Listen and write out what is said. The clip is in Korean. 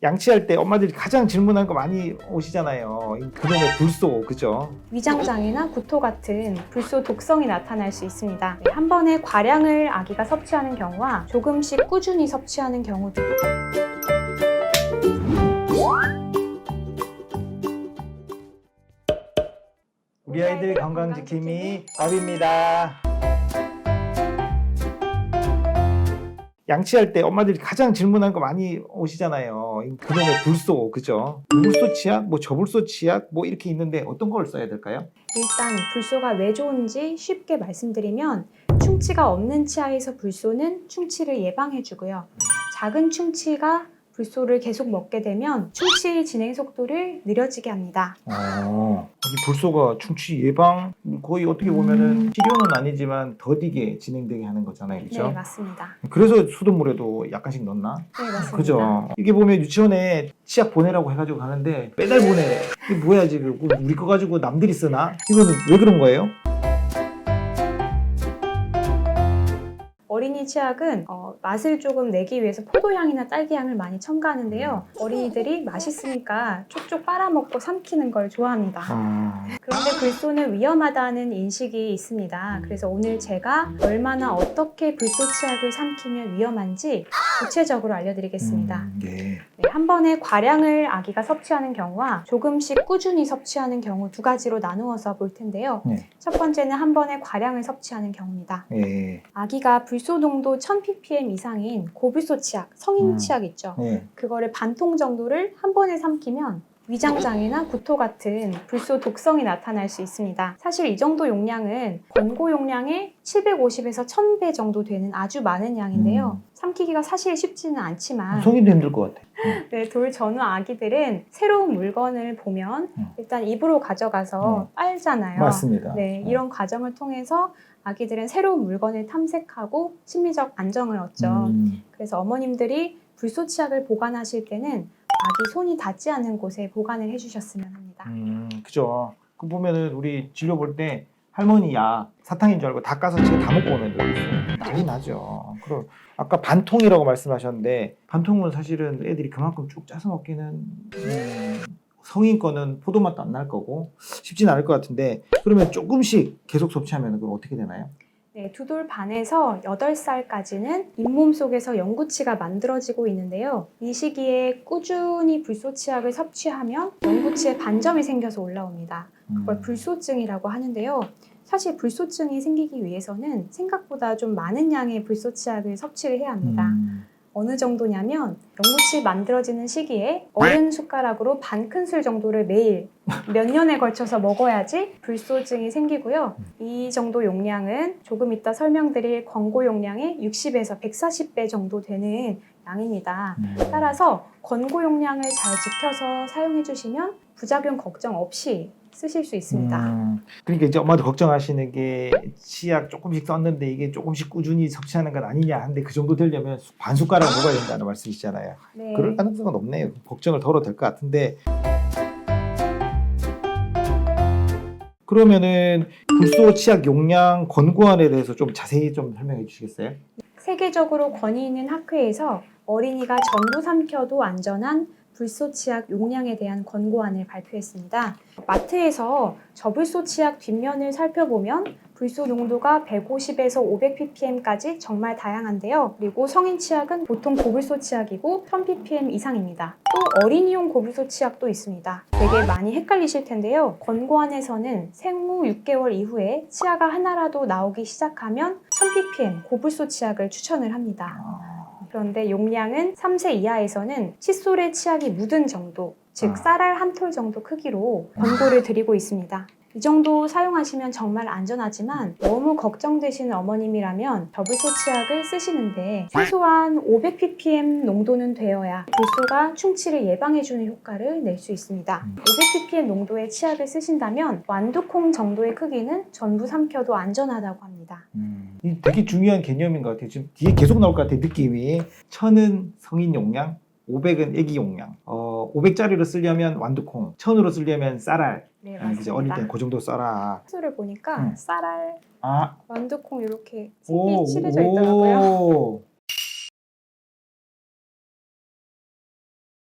양치할 때 엄마들이 가장 질문하는 거 많이 오시잖아요. 그놈의 불소, 그죠? 위장장애나 구토 같은 불소 독성이 나타날 수 있습니다. 한 번에 과량을 아기가 섭취하는 경우와 조금씩 꾸준히 섭취하는 경우 등 우리 아이들 건강지킴이 밥입니다. 양치할 때 엄마들이 가장 질문하는 거 많이 오시잖아요. 그놈의 불소, 그죠? 무불소 치약, 뭐 저불소 치약, 뭐 이렇게 있는데 어떤 걸 써야 될까요? 일단 불소가 왜 좋은지 쉽게 말씀드리면 충치가 없는 치아에서 불소는 충치를 예방해주고요. 작은 충치가 불소를 계속 먹게 되면 충치 진행 속도를 느려지게 합니다. 이 불소가 충치 예방 거의 어떻게 보면은 치료는 아니지만 더디게 진행되게 하는 거잖아요, 그렇죠? 네, 맞습니다. 그래서 수돗물에도 약간씩 넣나? 네, 맞습니다. 그죠? 이게 보면 유치원에 치약 보내라고 해가지고 가는데 매달 보내. 이게 뭐야 지금? 우리 거 가지고 남들이 쓰나? 이거는 왜 그런 거예요? 어린이 치약은 맛을 조금 내기 위해서 포도향이나 딸기향을 많이 첨가하는데요. 어린이들이 맛있으니까 쪽쪽 빨아먹고 삼키는 걸 좋아합니다. 그런데 불소는 위험하다는 인식이 있습니다. 그래서 오늘 제가 얼마나 어떻게 불소 치약을 삼키면 위험한지 구체적으로 알려드리겠습니다. 예. 네, 한 번에 과량을 아기가 섭취하는 경우와 조금씩 꾸준히 섭취하는 경우 두 가지로 나누어서 볼 텐데요. 네. 첫 번째는 한 번에 과량을 섭취하는 경우입니다. 예. 아기가 불소 농도 1000ppm 이상인 고불소 치약, 성인 치약 있죠. 예. 그거를 반 통 정도를 한 번에 삼키면 위장장애나 구토 같은 불소 독성이 나타날 수 있습니다. 사실 이 정도 용량은 권고 용량의 750에서 1000배 정도 되는 아주 많은 양인데요. 삼키기가 사실 쉽지는 않지만 성인도 힘들 것 같아. 네, 돌 전후 아기들은 새로운 물건을 보면 일단 입으로 가져가서 빨잖아요. 맞습니다. 네, 이런 과정을 통해서 아기들은 새로운 물건을 탐색하고 심리적 안정을 얻죠. 그래서 어머님들이 불소 치약을 보관하실 때는 아기 손이 닿지 않는 곳에 보관을 해주셨으면 합니다. 그죠. 그 보면은 우리 진료 볼 때 할머니 약 사탕인 줄 알고 다 까서 집에 다 먹고 오는 적 있어요. 난리 나죠. 그럼 아까 반통이라고 말씀하셨는데 반통은 사실은 애들이 그만큼 쭉 짜서 먹기는 성인 거는 포도 맛도 안 날 거고 쉽진 않을 것 같은데 그러면 조금씩 계속 섭취하면 그럼 어떻게 되나요? 네, 2돌 반에서 8살까지는 잇몸 속에서 영구치가 만들어지고 있는데요. 이 시기에 꾸준히 불소 치약을 섭취하면 영구치에 반점이 생겨서 올라옵니다. 그걸 불소증이라고 하는데요. 사실 불소증이 생기기 위해서는 생각보다 좀 많은 양의 불소 치약을 섭취를 해야 합니다. 어느 정도냐면 영구치 만들어지는 시기에 어른 숟가락으로 반 큰술 정도를 매일 몇 년에 걸쳐서 먹어야지 불소증이 생기고요. 이 정도 용량은 조금 이따 설명드릴 권고 용량의 60에서 140배 정도 되는 양입니다. 따라서 권고 용량을 잘 지켜서 사용해 주시면 부작용 걱정 없이 쓰실 수 있습니다. 그러니까 이제 엄마도 걱정하시는 게 치약 조금씩 썼는데 이게 조금씩 꾸준히 섭취하는 건 아니냐 하는데 그 정도 되려면 반 숟가락 먹어야 된다는 말씀이시잖아요. 네. 그럴 가능성은 없네요. 걱정을 덜어도 될 것 같은데 그러면은 불소 치약 용량 권고안에 대해서 좀 자세히 좀 설명해 주시겠어요? 세계적으로 권위 있는 학회에서 어린이가 전부 삼켜도 안전한 불소 치약 용량에 대한 권고안을 발표했습니다. 마트에서 저불소 치약 뒷면을 살펴보면 불소 농도가 150에서 500ppm까지 정말 다양한데요. 그리고 성인 치약은 보통 고불소 치약이고 1000ppm 이상입니다. 또 어린이용 고불소 치약도 있습니다. 되게 많이 헷갈리실 텐데요. 권고안에서는 생후 6개월 이후에 치아가 하나라도 나오기 시작하면 1000ppm 고불소 치약을 추천을 합니다. 그런데 용량은 3세 이하에서는 칫솔에 치약이 묻은 정도, 즉 쌀알 한 톨 정도 크기로 권고를 드리고 있습니다. 이 정도 사용하시면 정말 안전하지만 너무 걱정되시는 어머님이라면 저불소 치약을 쓰시는데 최소한 500ppm 농도는 되어야 불소가 충치를 예방해주는 효과를 낼 수 있습니다. 500ppm 농도의 치약을 쓰신다면 완두콩 정도의 크기는 전부 삼켜도 안전하다고 합니다. 되게 중요한 개념인 것 같아요. 지금 뒤에 계속 나올 것 같아요. 느낌이 1000은 성인 용량, 500은 애기 용량. 500짜리로 쓰려면 완두콩, 1000으로 쓰려면 쌀알. 네, 이제 맞습니다. 어릴 땐 그 정도 써라. 수를 보니까 쌀알, 완두콩 이렇게 오, 색이 칠해져 있더라고요. 오.